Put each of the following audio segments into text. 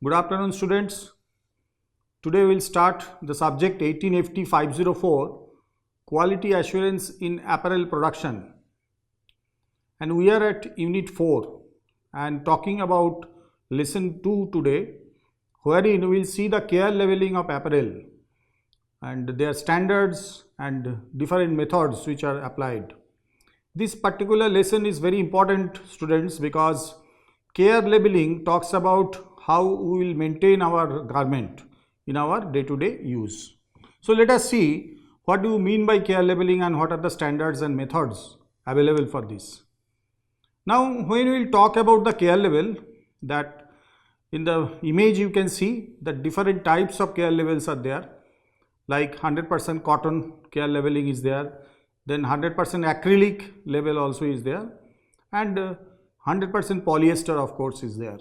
Good afternoon, students. Today we will start the subject 18 FT 504 Quality Assurance in Apparel Production, and we are at Unit 4 and talking about Lesson 2 today, wherein we will see the care labeling of apparel and their standards and different methods which are applied. This particular lesson is very important, students, because care labeling talks about how we will maintain our garment in our day-to-day use. So let us see what do you mean by care labeling and what are the standards and methods available for this. Now when we will talk about the care label, that in the image you can see that different types of care labels are there, like 100% cotton care labeling is there, then 100% acrylic label also is there, and 100% polyester of course is there.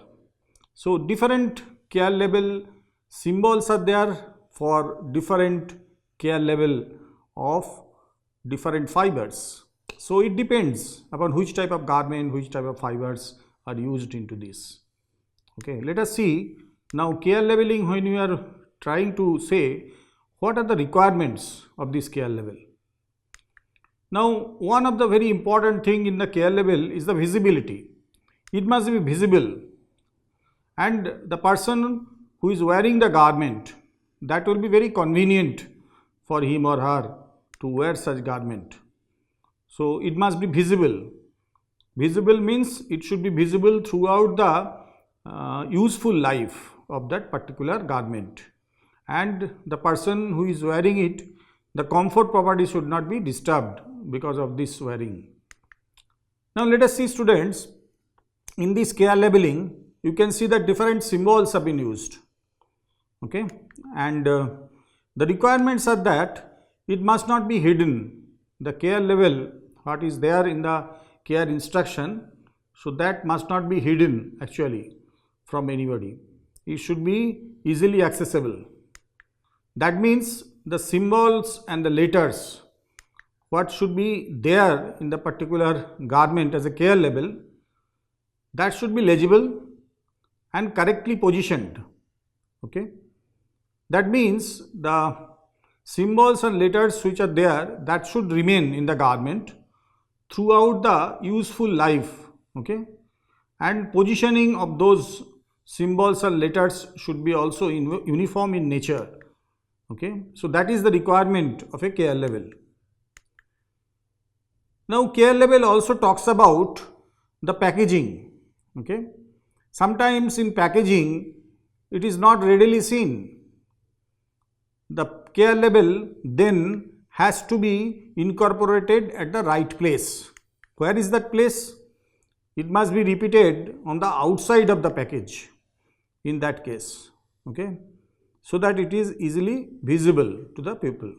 So different care label symbols are there for different care label of different fibers. So it depends upon which type of garment, which type of fibers are used into this. Okay, let us see now care labeling. When we are trying to say what are the requirements of this care label. Now one of the very important thing in the care label is the visibility. It must be visible, and the person who is wearing the garment, that will be very convenient for him or her to wear such garment. So it must be visible. Visible means it should be visible throughout the useful life of that particular garment, and the person who is wearing it, the comfort property should not be disturbed because of this wearing. Now let us see, students, in this care labeling you can see that different symbols have been used. Okay, and the requirements are that it must not be hidden. The care label, what is there in the care instruction, so that must not be hidden actually from anybody. It should be easily accessible. That means the symbols and the letters, what should be there in the particular garment as a care label, that should be legible and correctly positioned. Okay, that means the symbols and letters which are there, that should remain in the garment throughout the useful life. Okay, and positioning of those symbols and letters should be also uniform in nature. Okay, so that is the requirement of a care label. Now care label also talks about the packaging. Okay, sometimes in packaging it is not readily seen. The care label then has to be incorporated at the right place. Where is that place? It must be repeated on the outside of the package in that case. Okay, so that it is easily visible to the people.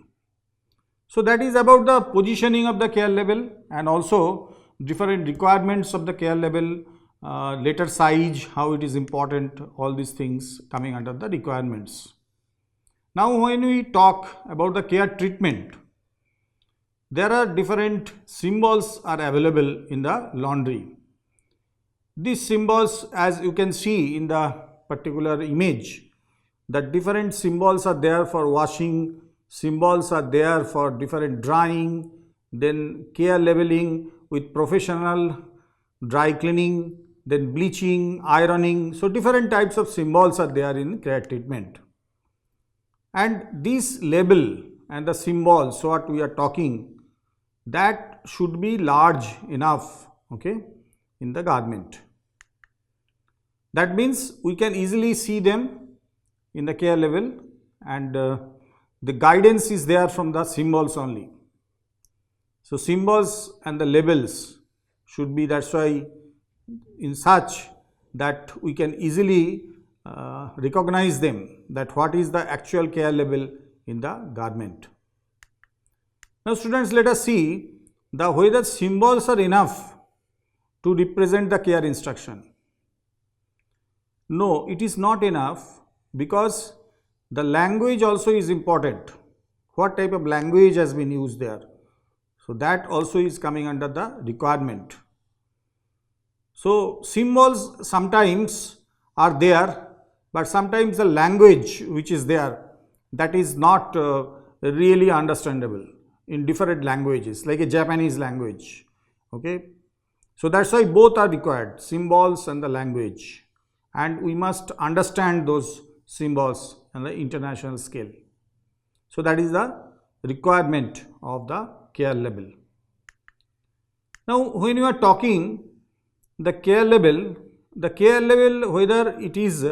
So that is about the positioning of the care label and also different requirements of the care label, letter size, how it is important, all these things coming under the requirements. Now when we talk about the care treatment, there are different symbols are available in the laundry. These symbols, as you can see in the particular image, that different symbols are there for washing, symbols are there for different drying, then care labeling with professional dry cleaning, then bleaching, ironing. So different types of symbols are there in care treatment. And this label and the symbols, so what we are talking, that should be large enough, okay, in the garment. That means we can easily see them in the care label, and the guidance is there from the symbols only. So symbols and the labels should be, that's why in such that we can easily recognize them, that what is the actual care label in the garment. Now students, let us see whether symbols are enough to represent the care instruction. No, it is not enough, because the language also is important. What type of language has been used there? So that also is coming under the requirement. So symbols sometimes are there but sometimes the language which is there, that is not really understandable in different languages, like a Japanese language. Okay, so that's why both are required, symbols and the language, and we must understand those symbols on the international scale. So that is the requirement of the care label. Now when you are talking the care label, whether it is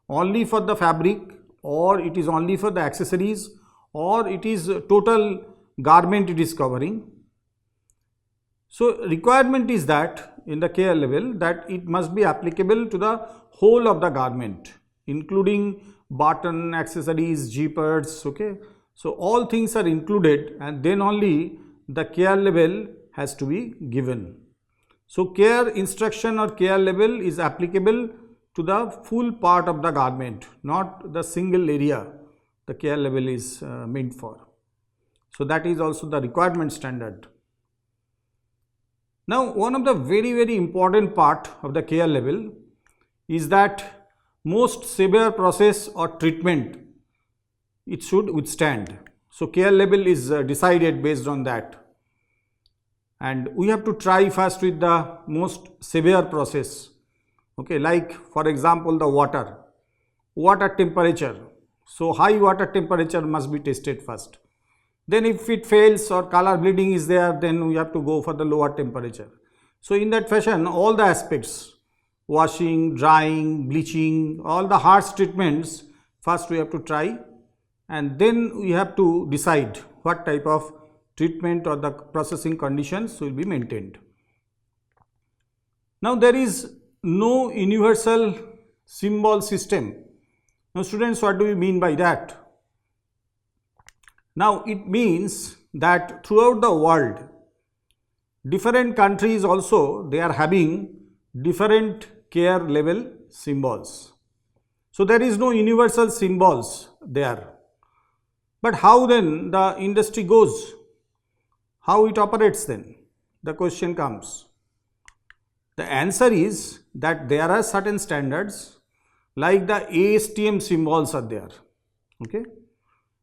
only for the fabric, or it is only for the accessories, or it is total garment it is covering. So requirement is that in the care label that it must be applicable to the whole of the garment, including button, accessories, zippers. Okay, so all things are included, and then only the care label has to be given. So care instruction or care label is applicable to the full part of the garment, not the single area the care label is meant for. So that is also the requirement standard. Now one of the very important part of the care label is that most severe process or treatment it should withstand. So care label is decided based on that, and we have to try first with the most severe process. Okay, like for example the water temperature. So high water temperature must be tested first. Then if it fails or color bleeding is there, then we have to go for the lower temperature. So in that fashion, all the aspects, washing, drying, bleaching, all the harsh treatments, first we have to try, and then we have to decide what type of treatment or the processing conditions will be maintained. Now there is no universal symbol system. Now students, what do we mean by that? Now it means that throughout the world, different countries also they are having different care label symbols. So there is no universal symbols there. But how then the industry goes? How it operates then? The question comes. The answer is that there are certain standards, like the ASTM symbols are there. Okay,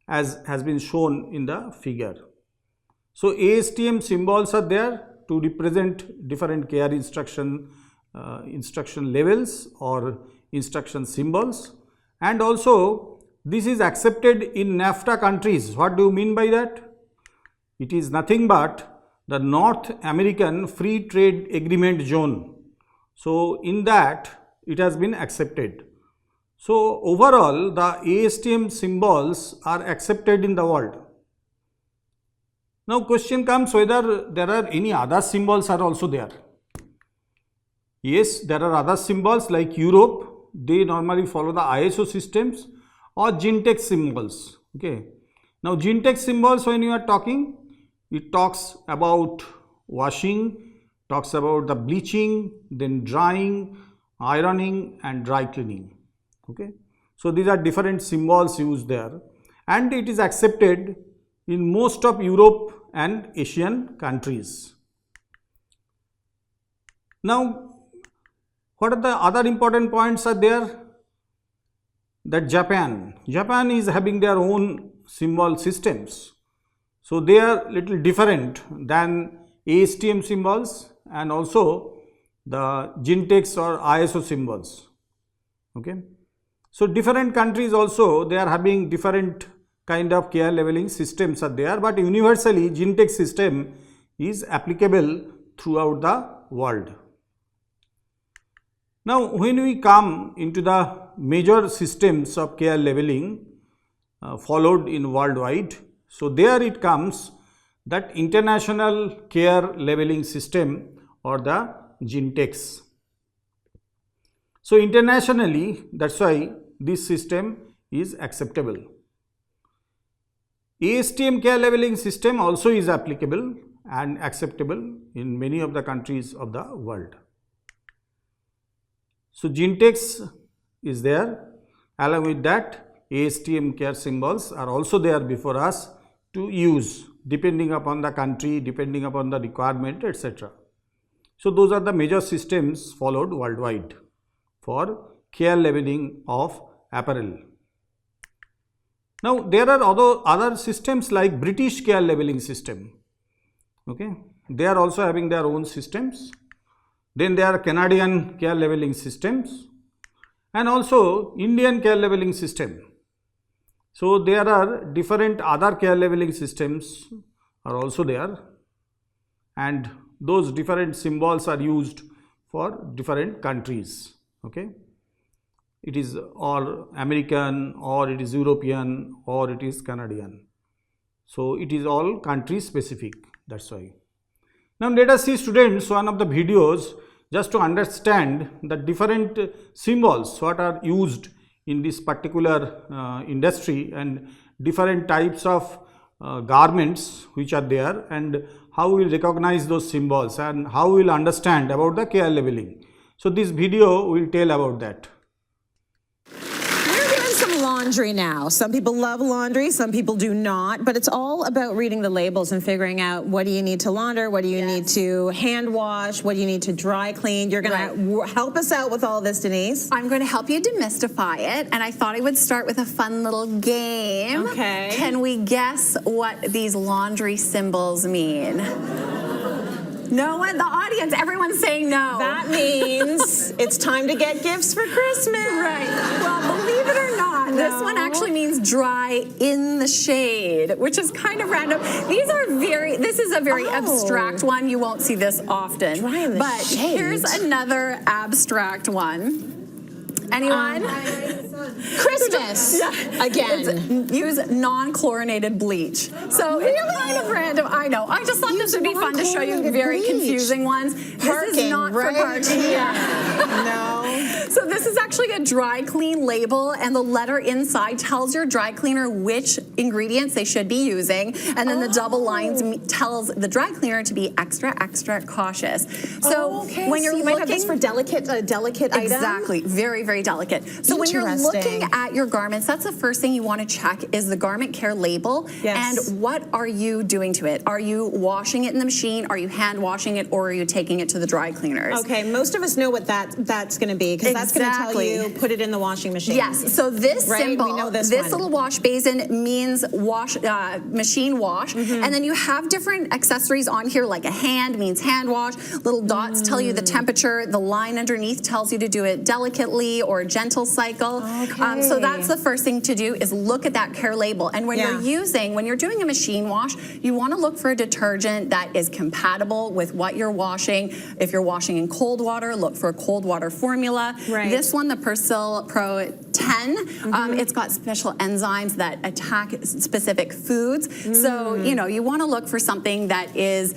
as has been shown in the figure. So ASTM symbols are there to represent different care instruction levels or instruction symbols, and also this is accepted in NAFTA countries. What do you mean by that? It is nothing but the North American Free Trade Agreement zone. So in that it has been accepted. So overall the ASTM symbols are accepted in the world. Now question comes whether there are any other symbols are also there. Yes, there are other symbols like Europe, they normally follow the ISO systems, or Gentex symbols. Okay. Now Gentex symbols, when you are talking, it talks about washing, talks about the bleaching, then drying, ironing and dry cleaning. Okay. So these are different symbols used there, and it is accepted in most of Europe and Asian countries. Now what are the other important points are there? That Japan is having their own symbol systems. So they are little different than ASTM symbols and also the Gentex or ISO symbols. Okay. So different countries also they are having different kind of care labeling systems are there, but universally Gentex system is applicable throughout the world. Now when we come into the major systems of care labeling followed in worldwide, so there it comes that international care labeling system or the Gentex. So internationally, that's why this system is acceptable. ASTM care labeling system also is applicable and acceptable in many of the countries of the world. So Gentex is there, along with that ASTM care symbols are also there before us to use depending upon the country, depending upon the requirement, etc. So those are the major systems followed worldwide for care labeling of apparel. Now there are other systems like British care labeling system. Okay, they are also having their own systems. Then there are Canadian care labeling systems and also Indian care labeling system. So there are different other care labeling systems are also there, and those different symbols are used for different countries. Okay, it is or American, or it is European, or it is Canadian. So it is all country specific, that's why. Now let us see, students, one of the videos just to understand the different symbols what are used in this particular industry and different types of garments which are there, and how we will recognize those symbols and how we will understand about the care labeling. So this video will tell about that. Laundry now. Some people love laundry, some people do not, but it's all about reading the labels and figuring out what do you need to launder, what do you need to hand wash, what do you need to dry clean. You're going to help us out with all this, Denise. I'm going to help you demystify it, and I thought I would start with a fun little game. Okay. Can we guess what these laundry symbols mean? No one, the audience, everyone's saying no. That means it's time to get gifts for Christmas. Right. Well, believe it or not, this one actually means dry in the shade, which is kind of random. This is a very abstract one. You won't see this often. Dry in the shade. Here's another abstract one. Anyone? Christmas. Again. Use non-chlorinated bleach. So it's kind of random. I know. I just thought this would be fun to show you very confusing ones. Parking, this is not for parking. No. So this is actually a dry clean label, and the letter inside tells your dry cleaner which ingredients they should be using, and then the double lines tells the dry cleaner to be extra, extra cautious. So when you're you might have this for delicate items. Exactly. Very, very delicate. So when you're looking at your garments, that's the first thing you want to check is the garment care label. Yes. And what are you doing to it? Are you washing it in the machine? Are you hand washing it? Or are you taking it to the dry cleaners? Okay, most of us know what that's going to be, because that's going to tell you put it in the washing machine. Yes. So this symbol, we know this little wash basin means machine wash. And then you have different accessories on here, like a hand means hand wash. Little dots tell you the temperature. The line underneath tells you to do it delicately or a gentle cycle. Okay. So that's the first thing to do is look at that care label. And when you're doing a machine wash, you want to look for a detergent that is compatible with what you're washing. If you're washing in cold water, look for a cold water formula. Right. This one, the Persil Pro 10, it's got special enzymes that attack specific foods. So, you want to look for something that is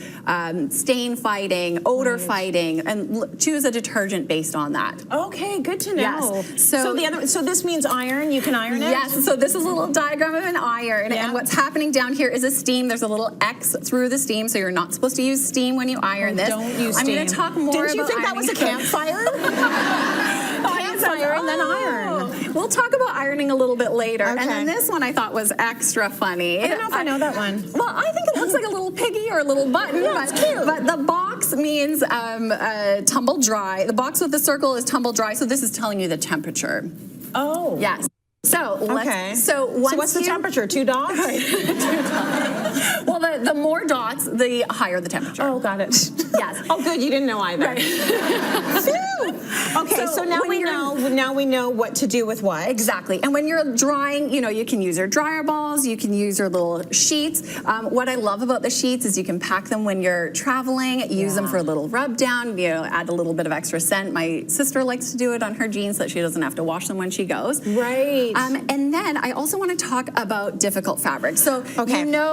stain fighting, odor fighting, and choose a detergent based on that. Okay, good to know. Yes. So this means iron. You can iron it. Yes. So this is a little diagram of an iron, and what's happening down here is a steam. There's a little X through the steam, so you're not supposed to use steam when you iron this. Don't use steam. I'm going to talk more about Didn't you think that was a campfire? Campfire and then iron. We'll talk about ironing a little bit later. Okay. And then this one I thought was extra funny. I don't know if I know that one. Well, I think it looks like a little piggy or a little button. Yeah, it's cute. But the box means tumble dry. The box with the circle is tumble dry, so this is telling you the temperature. Oh. Yes. So what's the temperature? 2 dots? Well, the more dots, the higher the temperature. Oh, got it. Yes. Oh, good. You didn't know either. Right. Okay, so now we know what to do with what. Exactly. And when you're drying, you can use your dryer balls, you can use your little sheets. What I love about the sheets is you can pack them when you're traveling, use them for a little rub down, add a little bit of extra scent. My sister likes to do it on her jeans so that she doesn't have to wash them when she goes. Right. And then I also want to talk about difficult fabrics. So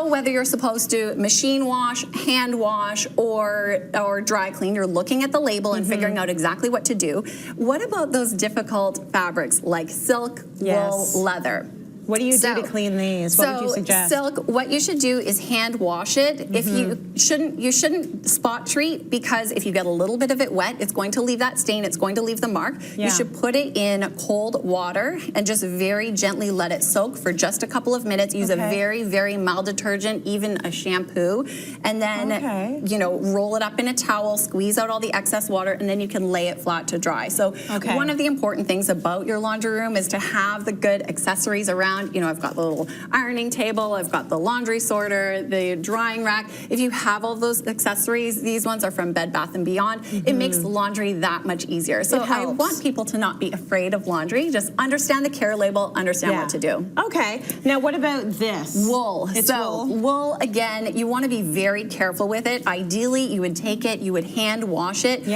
whether you're supposed to machine wash, hand wash, or dry clean, you're looking at the label and figuring out exactly what to do. What about those difficult fabrics like silk, wool, leather? What do you do to clean these? What would you suggest? Silk, what you should do is hand wash it. If you shouldn't spot treat, because if you get a little bit of it wet, it's going to leave that stain, it's going to leave the mark. You should put it in cold water and just very gently let it soak for just a couple of minutes. Use a very, very mild detergent, even a shampoo, and then you know, roll it up in a towel, squeeze out all the excess water, and then you can lay it flat to dry. So one of the important things about your laundry room is to have the good accessories around. You know, I've got the little ironing table, I've got the laundry sorter, the drying rack. If you have all those accessories, these ones are from Bed Bath & Beyond, it makes laundry that much easier. So I want people to not be afraid of laundry, just understand the care label, understand what to do. Okay, now what about this? Wool. So wool, again, you want to be very careful with it. Ideally, you would take it, you would hand wash it.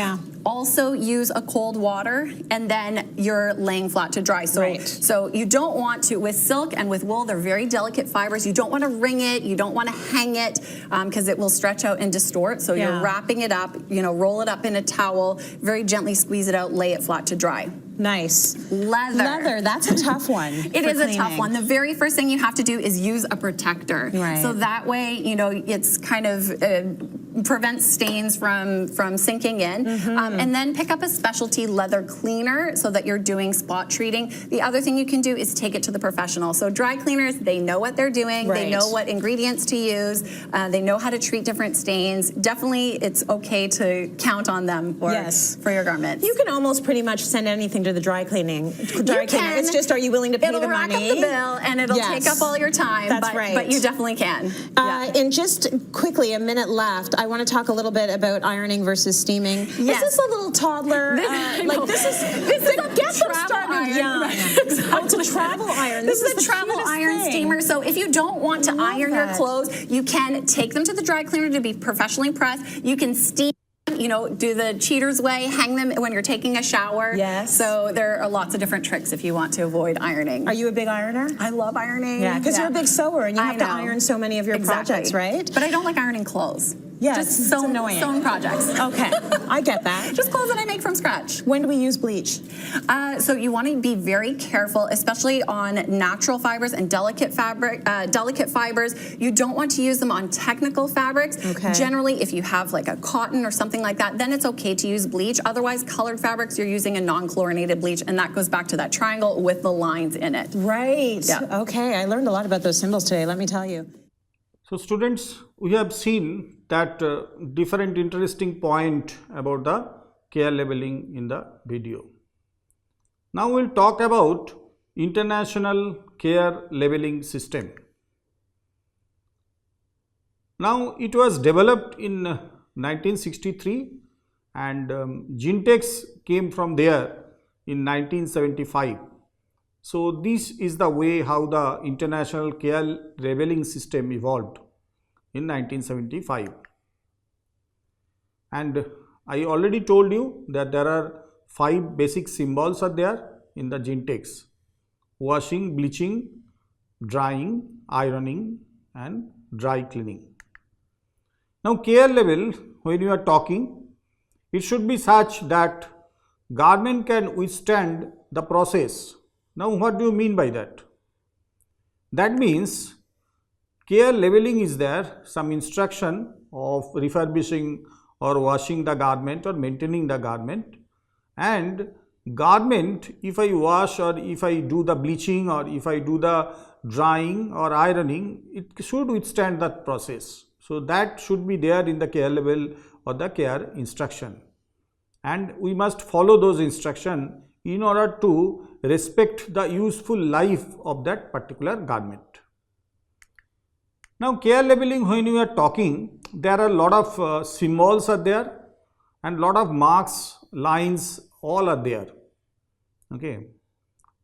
Also use a cold water, and then you're laying flat to dry. So you don't want to, with silk and with wool, they're very delicate fibers. You don't want to wring it, you don't want to hang it, because it will stretch out and distort. So you're wrapping it up, you know, roll it up in a towel, very gently squeeze it out, lay it flat to dry. Nice. Leather, that's a tough one. It is a tough one. The very first thing you have to do is use a protector. So that way, you know, it's kind of prevents stains from sinking in. And then pick up a specialty leather cleaner so that you're doing spot treating. The other thing you can do is take it to the professional. So dry cleaners, they know what they're doing. They know what ingredients to use. They know how to treat different stains. Definitely, it's okay to count on them for your garments. You can almost pretty much send anything to the dry cleaner. It's just, are you willing to pay the money? It'll rack up the bill, and it'll take up all your time. That's but you definitely can. And just quickly, a minute left, I want to talk a little bit about ironing versus steaming. Is this a little toddler? This is a travel iron. It's a travel iron. This is a travel iron steamer. So if you don't want to iron your clothes, you can take them to the dry cleaner to be professionally pressed. You can steam, you know, do the cheater's way, hang them when you're taking a shower. So there are lots of different tricks if you want to avoid ironing. Are you a big ironer? I love ironing. Because you're a big sewer and you have to iron so many of your projects, right? But I don't like ironing clothes. Just it's annoying. Sewn projects. Okay, I get that. Just clothes that I make from scratch. When do we use bleach? So you want to be very careful, especially on natural fibers and delicate fibers. You don't want to use them on technical fabrics. Generally, if you have like a cotton or something like that, then it's okay to use bleach. Otherwise, colored fabrics, you're using a non-chlorinated bleach, and that goes back to that triangle with the lines in it. Okay, I learned a lot about those symbols today, let me tell you. So students, we have seen that different interesting point about the care labeling in the video. Now we'll talk about International Care Labeling System. Now it was developed in 1963 and Gentex came from there in 1975. So this is the way how the International Care Labeling System evolved in 1975. And I already told you that there are 5 basic symbols are there in the Gentex: washing, bleaching, drying, ironing and dry cleaning. Now care label, when you are talking, it should be such that garment can withstand the process. Now what do you mean by that? That means care labeling is there, some instruction of refurbishing or washing the garment or maintaining the garment, and garment, if I wash or if I do the bleaching or if I do the drying or ironing, it should withstand that process. So that should be there in the care label or the care instruction, and we must follow those instructions in order to respect the useful life of that particular garment. Now care labeling, when you are talking, there are a lot of symbols are there and lot of marks, lines, all are there. Okay.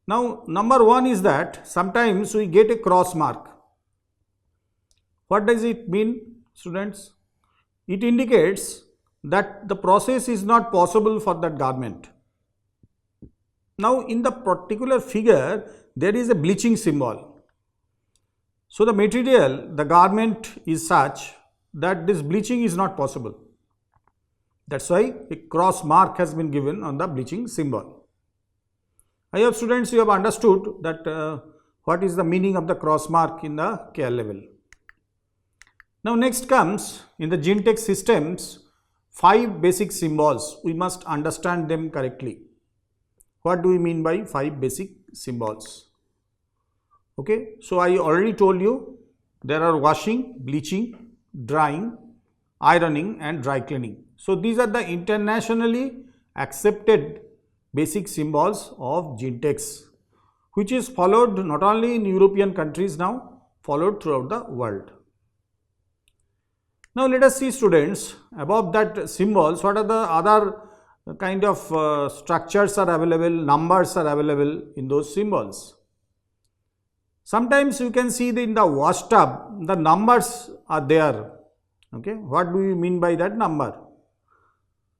Now number 1 is that sometimes we get a cross mark. What does it mean, students? It indicates that the process is not possible for that garment. Now in the particular figure there is a bleaching symbol. So the material, the garment is such that this bleaching is not possible. That's why a cross mark has been given on the bleaching symbol. I hope students you have understood that what is the meaning of the cross mark in the care label. Now next comes in the Gentex systems 5 basic symbols. We must understand them correctly. What do we mean by 5 basic symbols? Okay, so I already told you there are washing, bleaching, drying, ironing and dry cleaning. So these are the internationally accepted basic symbols of Gentex, which is followed not only in European countries now, followed throughout the world. Now let us see, students, above that symbols, what are the other kind of structures are available, numbers are available in those symbols. Sometimes you can see in the wash tub, the numbers are there. Okay, what do you mean by that number?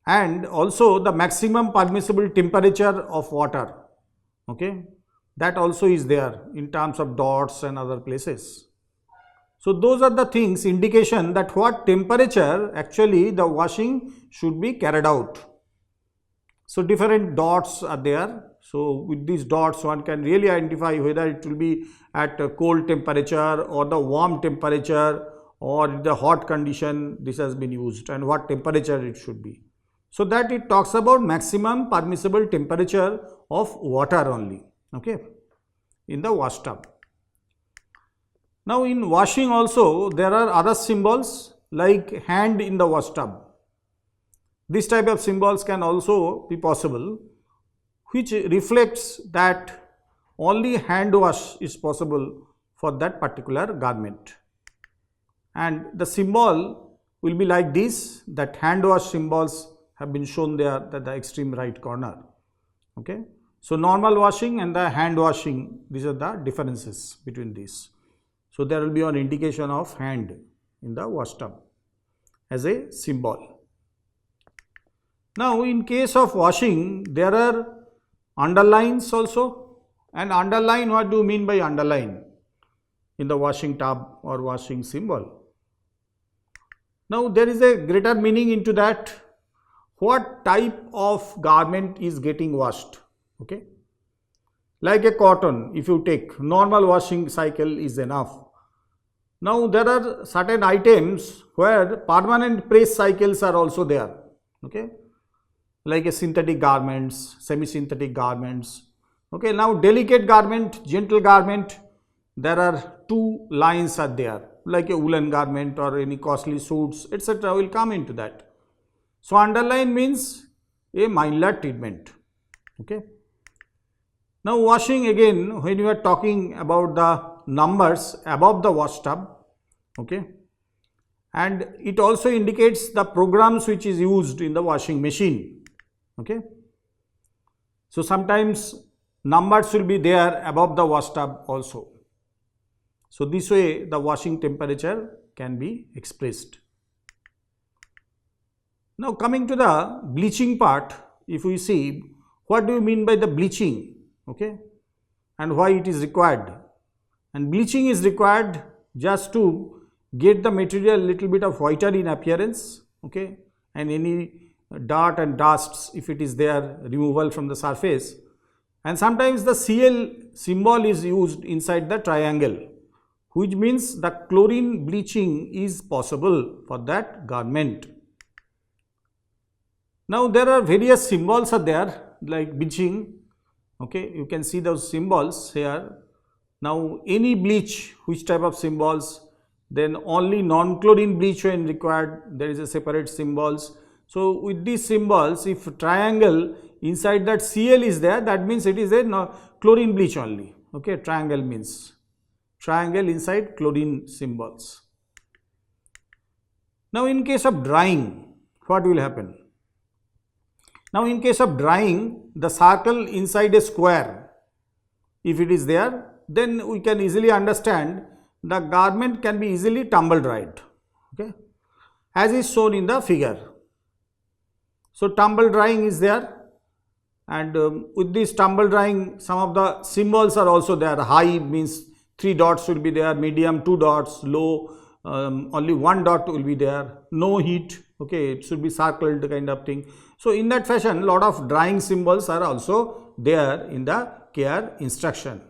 And also the maximum permissible temperature of water. Okay, that also is there in terms of dots and other places. So those are the things, indication that what temperature actually the washing should be carried out. So different dots are there. So with these dots one can really identify whether it will be at a cold temperature or the warm temperature or the hot condition this has been used and what temperature it should be. So that it talks about maximum permissible temperature of water only, okay, in the wash tub. Now in washing also there are other symbols like hand in the wash tub. This type of symbols can also be possible, which reflects that only hand wash is possible for that particular garment. And the symbol will be like this, that hand wash symbols have been shown there at the extreme right corner. Okay. So normal washing and the hand washing, these are the differences between these. So there will be an indication of hand in the wash tub as a symbol. Now in case of washing, there are underlines also. And underline, what do you mean by underline in the washing tub or washing symbol? Now there is a greater meaning into that. What type of garment is getting washed? Okay, like a cotton, if you take normal washing cycle is enough. Now there are certain items where permanent press cycles are also there. Okay, like a synthetic garments, semi-synthetic garments. Okay, now delicate garment, gentle garment, there are 2 lines are there, like a woolen garment or any costly suits, etc. will come into that. So underline means a milder treatment. Okay. Now washing, again, when you are talking about the numbers above the wash tub, okay, and it also indicates the programs which is used in the washing machine. Okay. So sometimes numbers will be there above the wash tub also. So this way the washing temperature can be expressed. Now coming to the bleaching part, if we see what do you mean by the bleaching, okay, and why it is required. And bleaching is required just to get the material little bit of whiter in appearance, okay, and any dirt and dusts, if it is there, removal from the surface. And sometimes the Cl symbol is used inside the triangle, which means the chlorine bleaching is possible for that garment. Now there are various symbols are there like bleaching. Okay, you can see those symbols here. Now any bleach, which type of symbols, then only non-chlorine bleach when required, there is a separate symbols. So with these symbols, if triangle inside that Cl is there, that means it is a chlorine bleach only. Okay, triangle means triangle inside chlorine symbols. Now in case of drying, what will happen? Now in case of drying, the circle inside a square, if it is there, then we can easily understand the garment can be easily tumble dried, okay, as is shown in the figure. So tumble drying is there, and with this tumble drying, some of the symbols are also there. High means 3 dots will be there, medium 2 dots, low only 1 dot will be there, no heat, okay, it should be circled kind of thing. So in that fashion, lot of drying symbols are also there in the care instruction.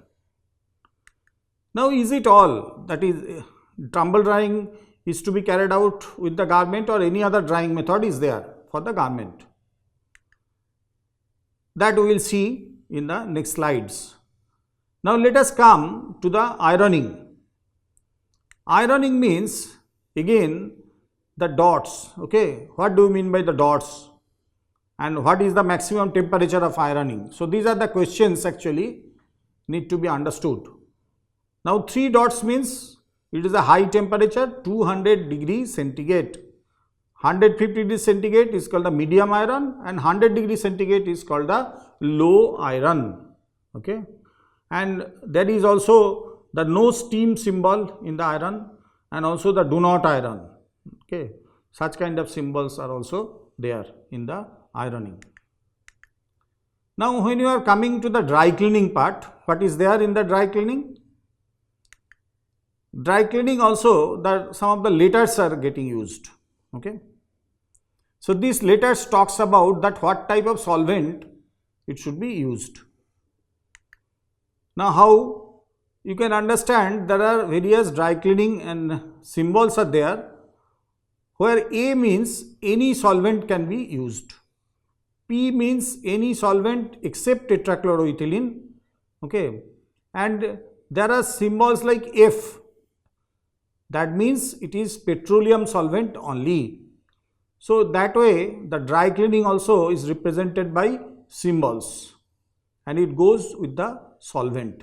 Now, is it all, that is tumble drying is to be carried out with the garment, or any other drying method is there for the garment? That we will see in the next slides. Now, let us come to the ironing. Ironing means again the dots. Okay, what do you mean by the dots, and what is the maximum temperature of ironing? So, these are the questions actually need to be understood. Now, 3 dots means it is a high temperature, 200 degrees centigrade. 150 degrees centigrade is called the medium iron, and 100 degrees centigrade is called the low iron. Okay, and there is also the no steam symbol in the iron, and also the do not iron. Okay, such kind of symbols are also there in the ironing. Now, when you are coming to the dry cleaning part, what is there in the dry cleaning? Dry cleaning also, some of the letters are getting used. Okay, so these letters talks about that what type of solvent it should be used. Now, how you can understand, there are various dry cleaning and symbols are there, where A means any solvent can be used, P means any solvent except tetrachloroethylene. Okay, and there are symbols like F, that means it is petroleum solvent only. So, that way the dry cleaning also is represented by symbols, and it goes with the solvent.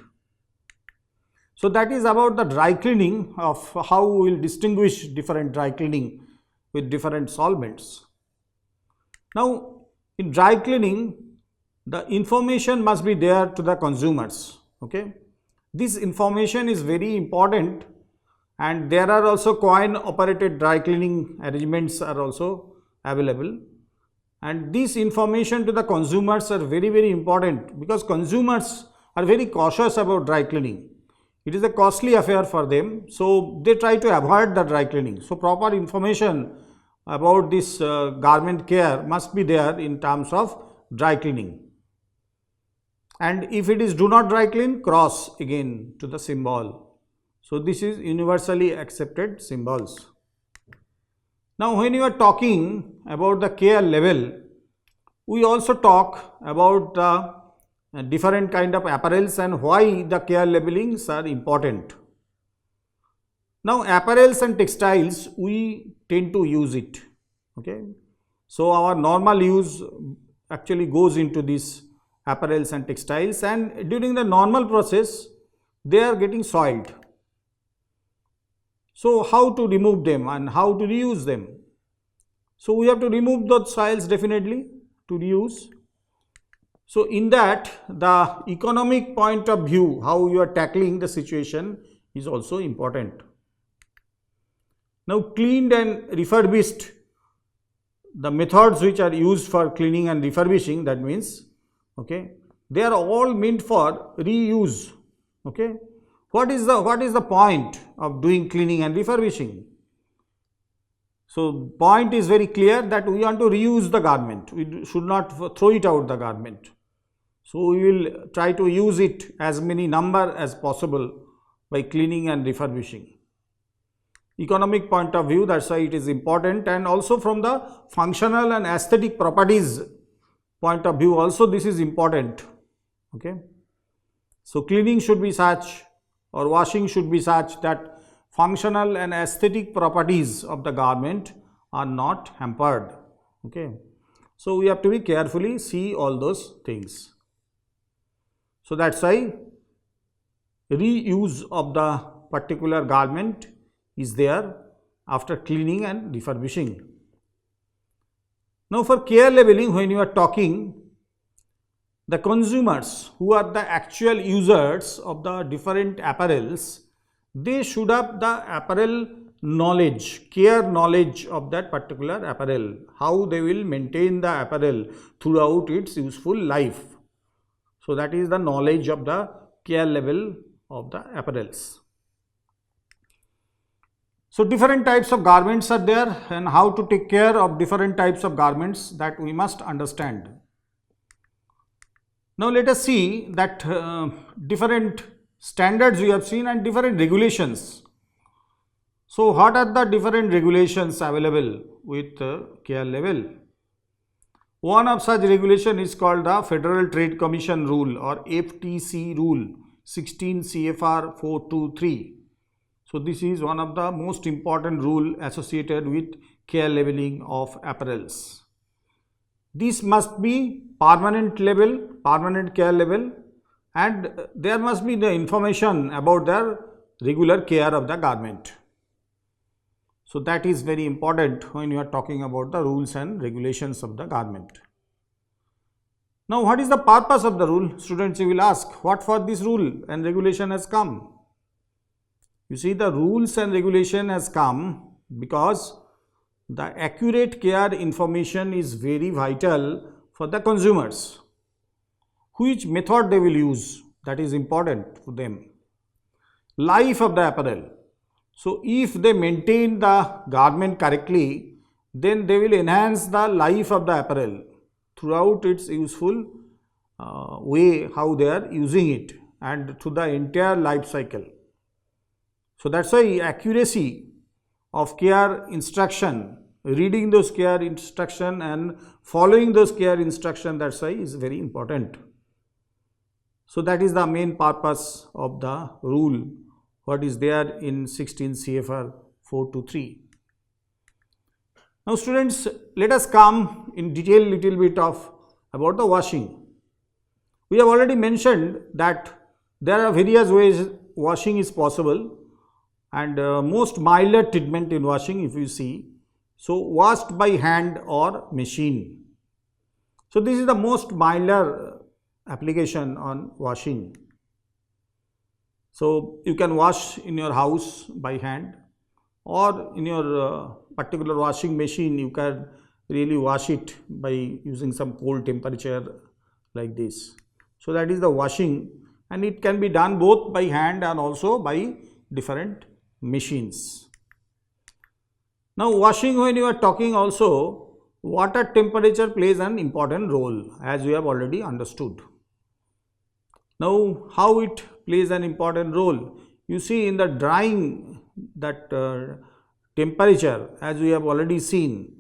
So, that is about the dry cleaning, of how we will distinguish different dry cleaning with different solvents. Now, in dry cleaning, the information must be there to the consumers. Okay, this information is very important, and there are also coin operated dry cleaning arrangements are also available, and this information to the consumers are very important, because consumers are very cautious about dry cleaning. It is a costly affair for them, so they try to avoid the dry cleaning. So, proper information about this garment care must be there in terms of dry cleaning. And if it is do not dry clean, cross again to the symbol. So, this is universally accepted symbols. Now, when you are talking about the care level, we also talk about the different kind of apparels and why the care labelings are important. Now, apparels and textiles, we tend to use it. Okay, so our normal use actually goes into these apparels and textiles, and during the normal process they are getting soiled. So, how to remove them and how to reuse them? So, we have to remove those soils definitely to reuse. So, in that, the economic point of view, how you are tackling the situation is also important. Now, cleaned and refurbished, the methods which are used for cleaning and refurbishing, that means, okay, they are all meant for reuse. Okay, what is the point of doing cleaning and refurbishing? So, point is very clear that we want to reuse the garment, we should not throw it out the garment. So, we will try to use it as many number as possible by cleaning and refurbishing. Economic point of view, that's why it is important, and also from the functional and aesthetic properties point of view also this is important. Okay, so cleaning should be such, or washing should be such that functional and aesthetic properties of the garment are not hampered. Okay, so we have to be carefully see all those things. So, that's why reuse of the particular garment is there after cleaning and refurbishing. Now, for care labeling, when you are talking, the consumers who are the actual users of the different apparels, they should have the apparel knowledge, care knowledge of that particular apparel, how they will maintain the apparel throughout its useful life. So, that is the knowledge of the care level of the apparels. So, different types of garments are there, and how to take care of different types of garments, that we must understand. Now, let us see that different standards we have seen and different regulations. So what are the different regulations available with care level? One of such regulation is called the Federal Trade Commission Rule or FTC Rule 16 CFR 423. So this is one of the most important rule associated with care labeling of apparels. This must be permanent care label, and there must be the information about the regular care of the garment. So that is very important when you are talking about the rules and regulations of the garment. Now what is the purpose of the rule? Students, you will ask, what for this rule and regulation has come? You see, the rules and regulation has come because the accurate care information is very vital for the consumers. Which method they will use, that is important for them. Life of the apparel. So if they maintain the garment correctly, then they will enhance the life of the apparel throughout its useful way how they are using it and through the entire life cycle. So that's why accuracy of care instruction, reading those care instruction and following those care instruction, that's why is very important. So that is the main purpose of the rule, what is there in 16 CFR 423. Now students, let us come in detail little bit of about the washing. We have already mentioned that there are various ways washing is possible, and most milder treatment in washing if you see. So washed by hand or machine. So this is the most milder application on washing. So you can wash in your house by hand, or in your particular washing machine you can really wash it by using some cold temperature like this. So that is the washing, and it can be done both by hand and also by different machines. Now washing, when you are talking also, water temperature plays an important role, as we have already understood. Now how it plays an important role? You see, in the drying, that temperature, as we have already seen,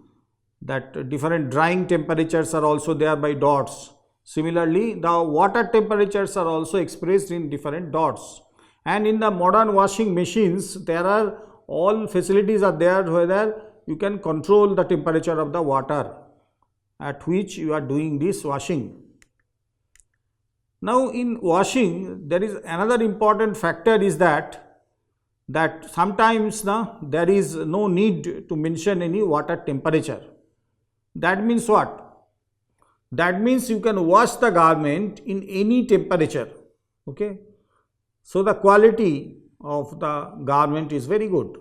that different drying temperatures are also there by dots. Similarly, the water temperatures are also expressed in different dots. And in the modern washing machines, there are all facilities are there where you can control the temperature of the water at which you are doing this washing. Now in washing, there is another important factor is that sometimes there is no need to mention any water temperature. That means what? That means you can wash the garment in any temperature. Okay. So the quality of the garment is very good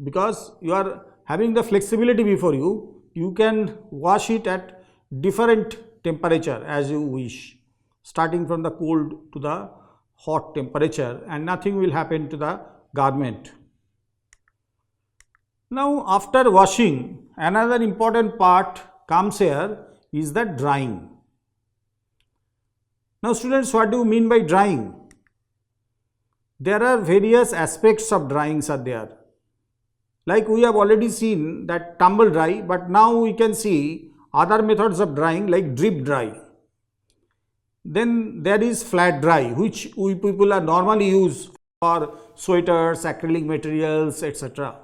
because you are having the flexibility before you. You can wash it at different temperature as you wish, starting from the cold to the hot temperature, and nothing will happen to the garment. Now after washing, another important part comes here is the drying. Now students, what do you mean by drying? There are various aspects of dryings are there. Like we have already seen that tumble dry, but now we can see other methods of drying like drip dry. Then there is flat dry, which we people are normally use for sweaters, acrylic materials, etc.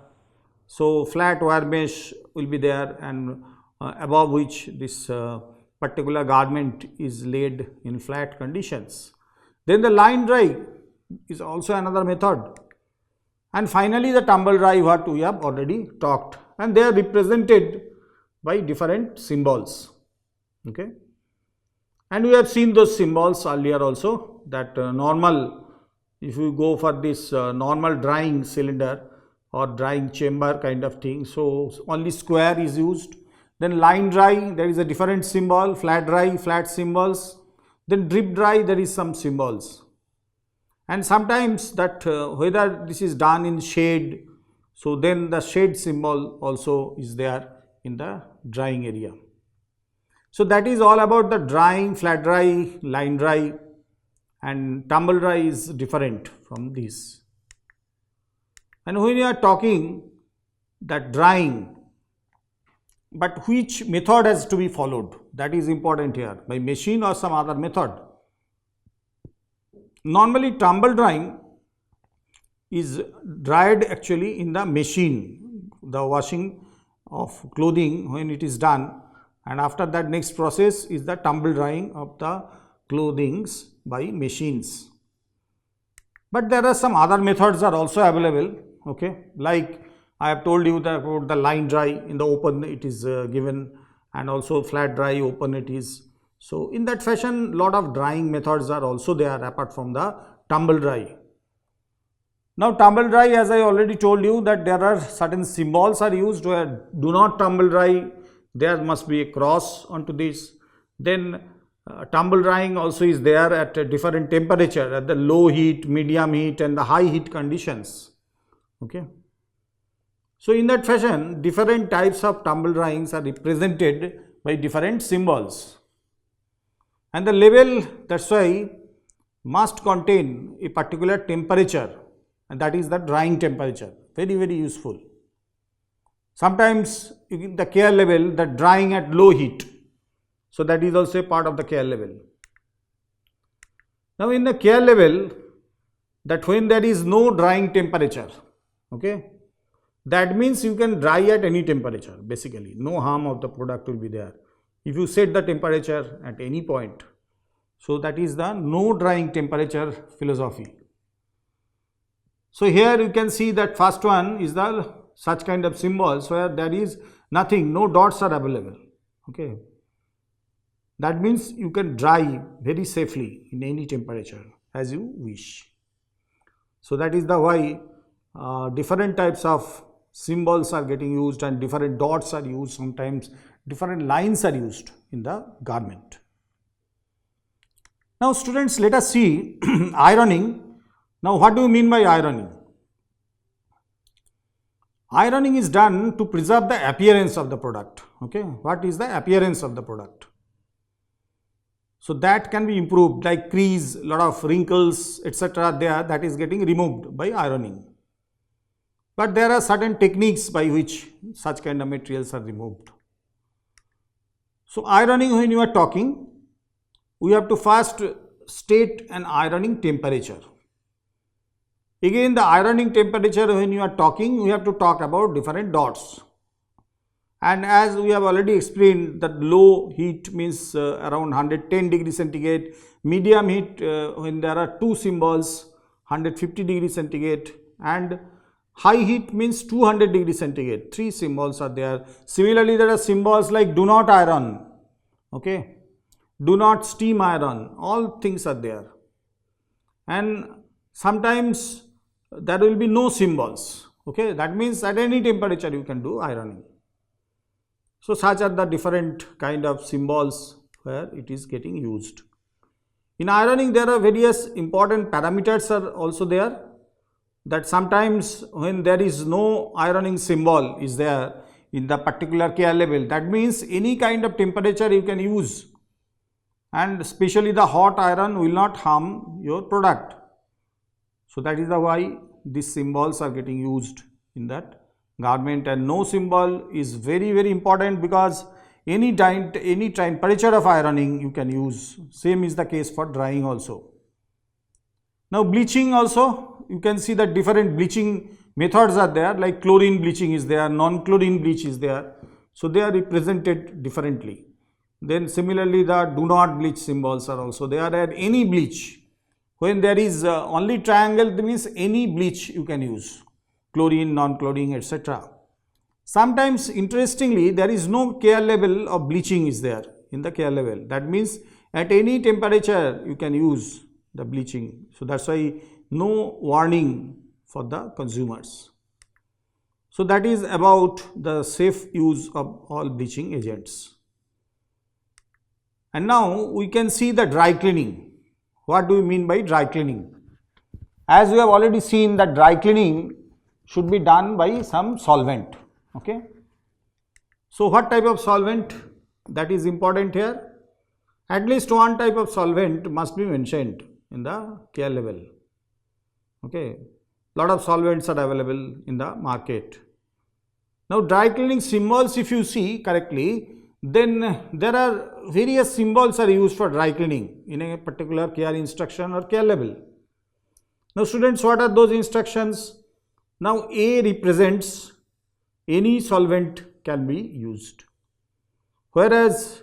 So flat wire mesh will be there, and above which this particular garment is laid in flat conditions. Then the line dry is also another method. And finally the tumble dry, what we have already talked, and they are represented by different symbols. Okay. And we have seen those symbols earlier also, that normal, if you go for this normal drying cylinder or drying chamber kind of thing, so only square is used. Then line dry, there is a different symbol. Flat dry, flat symbols. Then drip dry, there is some symbols. And sometimes that whether this is done in shade, so then the shade symbol also is there in the drying area. So that is all about the drying, flat dry, line dry. and tumble dry is different from this. And when you are talking that drying, but which method has to be followed, that is important here, by machine or some other method. Normally tumble drying is dried actually in the machine, the washing of clothing when it is done, and after that next process is the tumble drying of the clothings by machines. But there are some other methods are also available, okay, like I have told you that about the line dry, in the open it is given, and also flat dry, open it is. So in that fashion lot of drying methods are also there apart from the tumble dry. Now tumble dry, as I already told you, that there are certain symbols are used where do not tumble dry, there must be a cross onto this. Then tumble drying also is there at a different temperature, at the low heat, medium heat and the high heat conditions, okay. So in that fashion different types of tumble dryings are represented by different symbols, and the label, that's why, must contain a particular temperature, and that is the drying temperature. Very, very useful. Sometimes in the care label, the drying at low heat, so that is also a part of the care label. Now in the care label, that when there is no drying temperature, okay, that means you can dry at any temperature, basically no harm of the product will be there if you set the temperature at any point. So that is the no drying temperature philosophy. So here you can see that first one is the such kind of symbols where there is nothing, no dots are available, okay. That means you can dry very safely in any temperature as you wish. So that is the why different types of symbols are getting used and different dots are used, sometimes different lines are used in the garment. Now students, let us see ironing. Now what do you mean by ironing? Ironing is done to preserve the appearance of the product, okay. What is the appearance of the product? So that can be improved, like crease, lot of wrinkles, etc. there, that is getting removed by ironing. But there are certain techniques by which such kind of materials are removed. So ironing, when you are talking, we have to first state an ironing temperature. Again, the ironing temperature, when you are talking, we have to talk about different dots. And as we have already explained, that low heat means around 110 degrees centigrade, medium heat when there are two symbols, 150 degrees centigrade, and high heat means 200 degrees centigrade, three symbols are there. Similarly, there are symbols like do not iron, okay, do not steam iron, all things are there. And sometimes there will be no symbols, okay, that means at any temperature you can do ironing. So such are the different kind of symbols where it is getting used. In ironing, there are various important parameters are also there, that sometimes when there is no ironing symbol is there in the particular care label, that means any kind of temperature you can use, and especially the hot iron will not harm your product. So that is the why these symbols are getting used in that garment, and no symbol is very, very important, because any temperature of ironing you can use. Same is the case for drying also. Now bleaching also, you can see that different bleaching methods are there, like chlorine bleaching is there, non-chlorine bleach is there. So they are represented differently. Then similarly the do not bleach symbols are also there at any bleach. When there is only triangle, that means any bleach you can use, chlorine, non-chlorine, etc. Sometimes interestingly there is no care label of bleaching is there in the care label. That means at any temperature you can use the bleaching. So that's why no warning for the consumers. So that is about the safe use of all bleaching agents. And now we can see the dry cleaning. What do we mean by dry cleaning? As we have already seen, that dry cleaning should be done by some solvent, okay. So what type of solvent, that is important here. At least one type of solvent must be mentioned in the care label. Okay, lot of solvents are available in the market. Now dry cleaning symbols, if you see correctly, then there are various symbols are used for dry cleaning in a particular care instruction or care label. Now students, what are those instructions? Now A represents any solvent can be used, whereas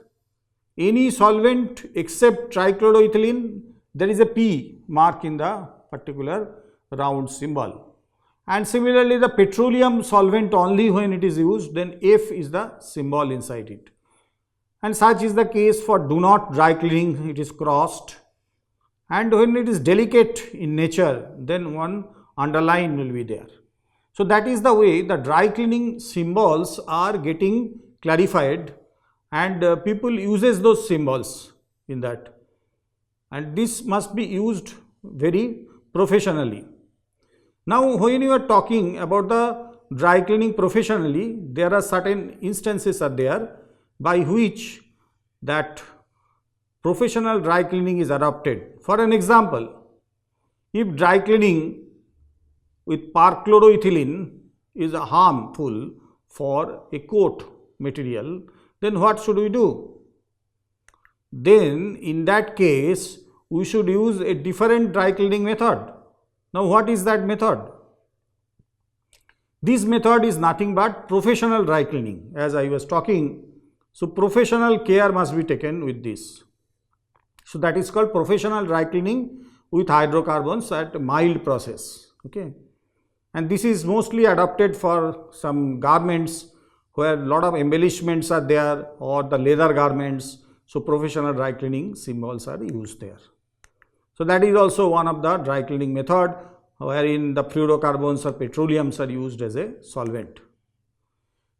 any solvent except trichloroethylene, there is a P mark in the particular round symbol. And similarly, the petroleum solvent only when it is used, then F is the symbol inside it. And such is the case for do not dry cleaning, it is crossed. And when it is delicate in nature, then one underline will be there. So that is the way the dry cleaning symbols are getting clarified, and people uses those symbols in that. And this must be used very professionally. Now when you are talking about the dry cleaning professionally, there are certain instances are there by which that professional dry cleaning is adopted. For an example, if dry cleaning with perchloroethylene is harmful for a coat material, then what should we do? Then in that case, we should use a different dry cleaning method. Now what is that method? This method is nothing but professional dry cleaning, as I was talking. So professional care must be taken with this. So that is called professional dry cleaning with hydrocarbons at mild process. Okay, and this is mostly adopted for some garments where a lot of embellishments are there, or the leather garments. So professional dry cleaning symbols are used there. So that is also one of the dry cleaning method wherein the fluorocarbons or petroleums are used as a solvent.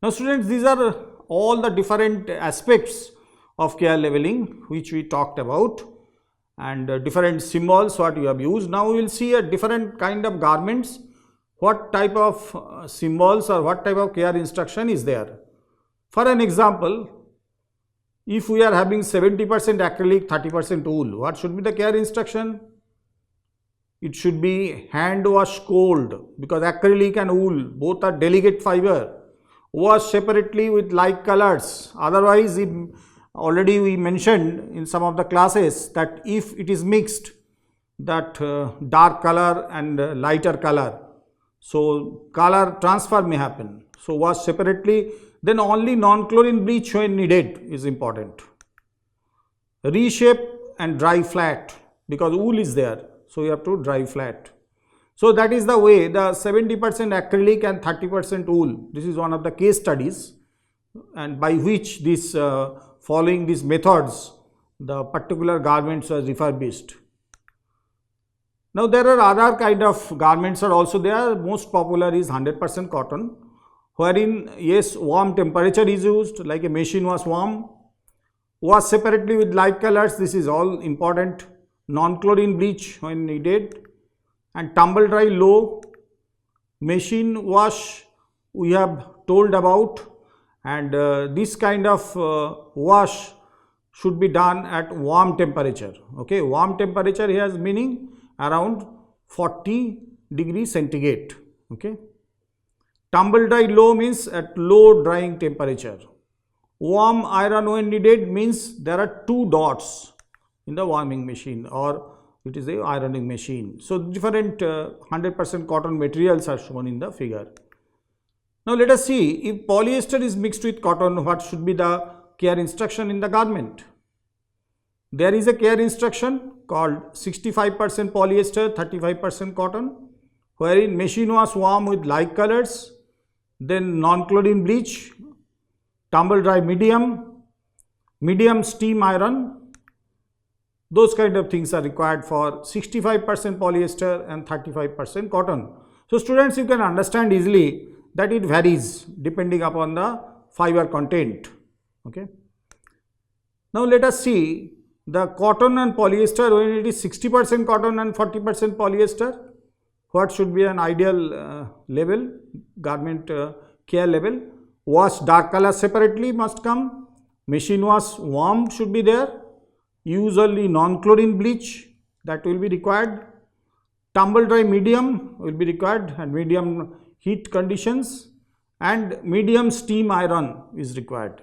Now students, these are all the different aspects of care labeling which we talked about, and different symbols what you have used. Now we will see a different kind of garments, what type of symbols or what type of care instruction is there. For an example, if we are having 70% acrylic, 30% wool, what should be the care instruction? It should be hand wash cold, because acrylic and wool both are delicate fiber. Wash separately with like colors. Otherwise, already we mentioned in some of the classes that if it is mixed, that dark color and lighter color, so color transfer may happen. So wash separately. Then only non-chlorine bleach when needed is important. Reshape and dry flat, because wool is there, so you have to dry flat. So that is the way the 70% acrylic and 30% wool. This is one of the case studies, and by which this following these methods, the particular garments was refurbished. Now there are other kind of garments are also there. Most popular is 100% cotton, wherein yes, warm temperature is used, like a machine wash warm. Wash separately with light colors, this is all important. Non-chlorine bleach when needed, and tumble dry low. Machine wash we have told about, and this kind of wash should be done at warm temperature. Okay, warm temperature here has meaning around 40 degrees centigrade. Okay, tumble dry low means at low drying temperature. Warm iron when needed means there are 2 dots in the warming machine, or it is a ironing machine. So different 100% cotton materials are shown in the figure. Now let us see, if polyester is mixed with cotton, what should be the care instruction in the garment? There is a care instruction called 65% polyester, 35% cotton, wherein machine wash warm with light colors, then non-chlorine bleach, tumble dry medium, medium steam iron. Those kind of things are required for 65% polyester and 35% cotton. So students, you can understand easily that it varies depending upon the fiber content. Okay. Now let us see the cotton and polyester. When it is 60% cotton and 40% polyester, what should be an ideal level, garment care level? Wash dark color separately must come. Machine wash warm should be there. Use only non-chlorine bleach. that will be required. Tumble dry medium will be required, and medium heat conditions, and medium steam iron is required.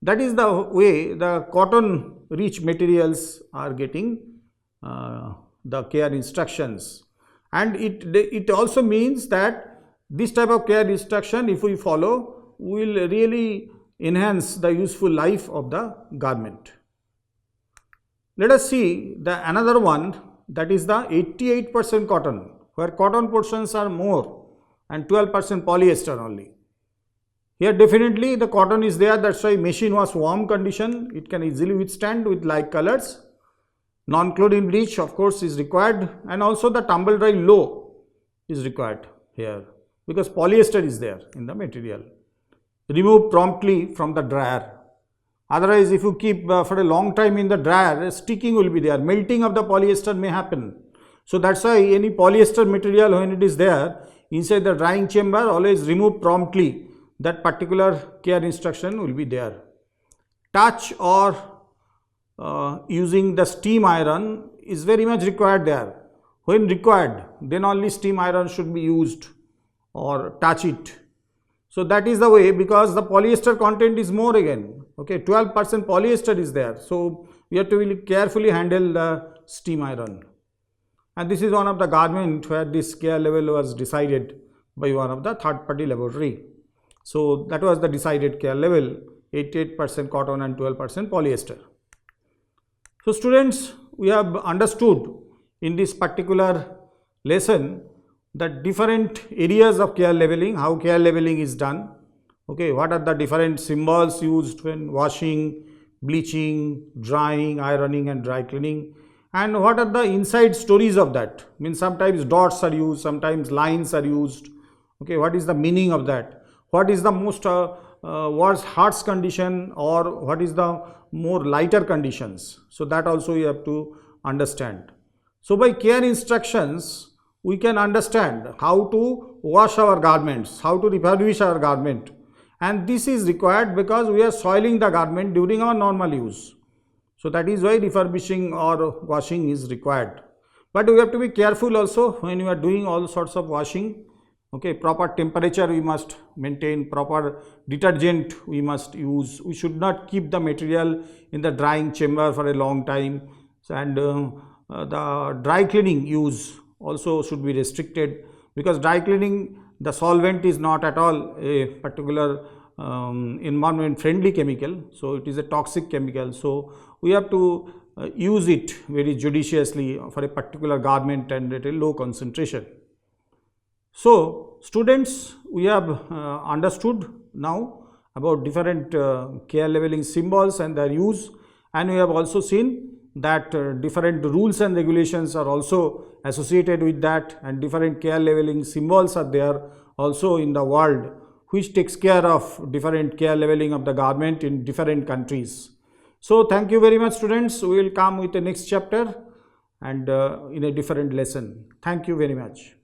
That is the way the cotton rich materials are getting the care instructions. And it also means that this type of care instruction, if we follow, will really enhance the useful life of the garment. Let us see the another one, that is the 88% cotton, where cotton portions are more and 12% polyester only. Here definitely the cotton is there, that's why machine wash warm condition, it can easily withstand with light colors. Non-chlorine bleach of course is required, and also the tumble dry low is required here because polyester is there in the material. Remove promptly from the dryer. Otherwise, if you keep for a long time in the dryer, sticking will be there, melting of the polyester may happen. So that's why any polyester material, when it is there inside the drying chamber, always remove promptly. That particular care instruction will be there. Touch or using the steam iron is very much required there. When required, then only steam iron should be used or touch it. So that is the way, because the polyester content is more again. Okay, 12% polyester is there. So we have to really carefully handle the steam iron. And this is one of the garment where this care level was decided by one of the third party laboratory. So that was the decided care level, 88% cotton and 12% polyester. So students, we have understood in this particular lesson that different areas of care labeling, how care labeling is done. Okay, what are the different symbols used when washing, bleaching, drying, ironing and dry cleaning, and what are the inside stories of that. I mean, sometimes dots are used, sometimes lines are used. Okay, what is the meaning of that? What is the most worst harsh condition, or what is the more lighter conditions? So that also you have to understand. So by care instructions, we can understand how to wash our garments, how to refurbish our garment, and this is required because we are soiling the garment during our normal use. So that is why refurbishing or washing is required. But we have to be careful also when you are doing all sorts of washing. Okay, proper temperature we must maintain, proper detergent we must use. We should not keep the material in the drying chamber for a long time, and the dry cleaning use also should be restricted, because dry cleaning, the solvent is not at all a particular environment friendly chemical, so it is a toxic chemical. So we have to use it very judiciously for a particular garment and at a low concentration. So students, we have understood now about different care labeling symbols and their use, and we have also seen that different rules and regulations are also associated with that, and different care labeling symbols are there also in the world, which takes care of different care labeling of the garment in different countries. So thank you very much students. We will come with the next chapter and in a different lesson. Thank you very much.